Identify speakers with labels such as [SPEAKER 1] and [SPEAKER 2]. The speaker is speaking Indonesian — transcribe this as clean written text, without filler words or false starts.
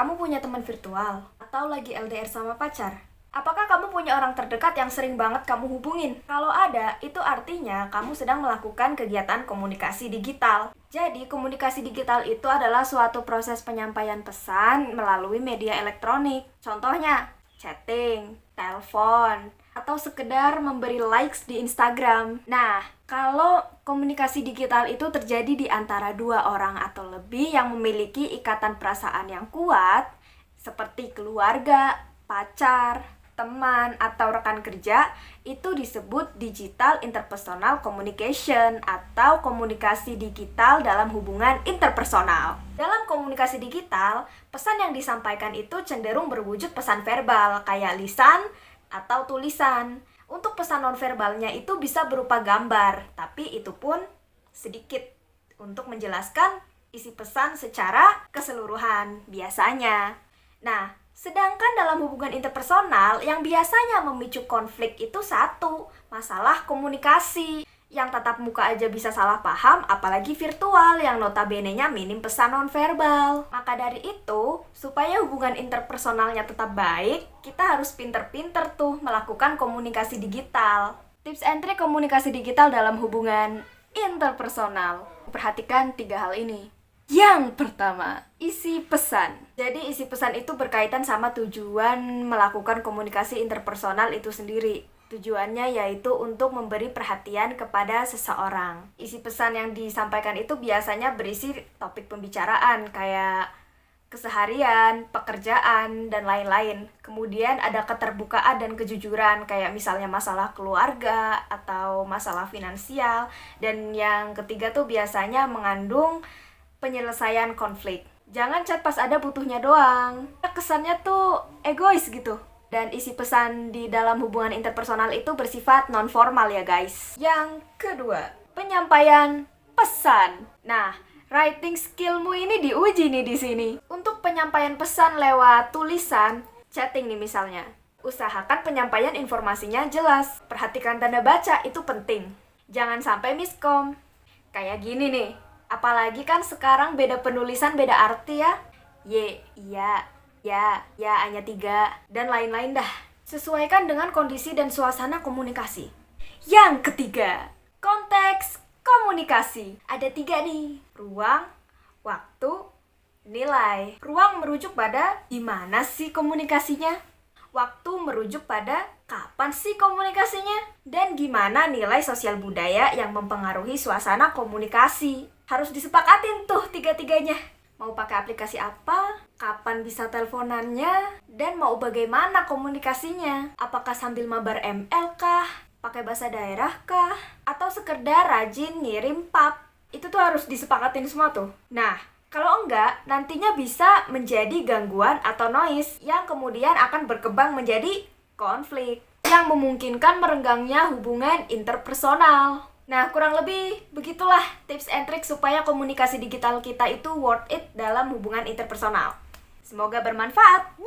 [SPEAKER 1] Kamu punya teman virtual? Atau lagi LDR sama pacar? Apakah kamu punya orang terdekat yang sering banget kamu hubungin? Kalau ada, itu artinya kamu sedang melakukan kegiatan komunikasi digital. Jadi, komunikasi digital itu adalah suatu proses penyampaian pesan melalui media elektronik. Contohnya, chatting, telepon, atau sekedar memberi likes di Instagram. Nah, kalau komunikasi digital itu terjadi di antara dua orang atau lebih yang memiliki ikatan perasaan yang kuat, seperti keluarga, pacar, teman, atau rekan kerja, itu disebut digital interpersonal communication atau komunikasi digital dalam hubungan interpersonal. Dalam komunikasi digital, pesan yang disampaikan itu cenderung berwujud pesan verbal, kayak lisan atau tulisan. Untuk pesan nonverbalnya itu bisa berupa gambar, tapi itu pun sedikit untuk menjelaskan isi pesan secara keseluruhan biasanya. Nah, sedangkan dalam hubungan interpersonal yang biasanya memicu konflik itu satu, masalah komunikasi. Yang tatap muka aja bisa salah paham, apalagi virtual yang notabene-nya minim pesan nonverbal. Maka dari itu, supaya hubungan interpersonalnya tetap baik, kita harus pinter-pinter tuh melakukan komunikasi digital. Tips and trik komunikasi digital dalam hubungan interpersonal. Perhatikan 3 hal ini. Yang pertama, isi pesan. Jadi isi pesan itu berkaitan sama tujuan melakukan komunikasi interpersonal itu sendiri. Tujuannya yaitu untuk memberi perhatian kepada seseorang. Isi pesan yang disampaikan itu biasanya berisi topik pembicaraan kayak keseharian, pekerjaan, dan lain-lain. Kemudian ada keterbukaan dan kejujuran kayak misalnya masalah keluarga atau masalah finansial. Dan yang ketiga tuh biasanya mengandung penyelesaian konflik. Jangan chat pas ada butuhnya doang. Kesannya tuh egois gitu. Dan isi pesan di dalam hubungan interpersonal itu bersifat non-formal ya guys. Yang kedua, penyampaian pesan. Nah, writing skillmu ini diuji nih di sini. Untuk penyampaian pesan lewat tulisan, chatting nih misalnya. Usahakan penyampaian informasinya jelas. Perhatikan tanda baca, itu penting. Jangan sampai miskom. Kayak gini nih. Apalagi kan sekarang beda penulisan, beda arti ya. Iya, ya, hanya 3, dan lain-lain dah. Sesuaikan dengan kondisi dan suasana komunikasi. Yang ketiga, konteks komunikasi. Ada 3 nih, ruang, waktu, nilai. Ruang merujuk pada gimana sih komunikasinya. Waktu merujuk pada kapan sih komunikasinya. Dan gimana nilai sosial budaya yang mempengaruhi suasana komunikasi. Harus disepakatin tuh 3-tiganya. Mau pakai aplikasi apa, kapan bisa teleponannya, dan mau bagaimana komunikasinya. Apakah sambil mabar ML kah, pakai bahasa daerah kah, atau sekedar rajin ngirim pap. Itu tuh harus disepakatin semua tuh. Nah, kalau enggak, nantinya bisa menjadi gangguan atau noise yang kemudian akan berkembang menjadi konflik yang memungkinkan merenggangnya hubungan interpersonal. Nah, kurang lebih begitulah tips and trik supaya komunikasi digital kita itu worth it dalam hubungan interpersonal. Semoga bermanfaat.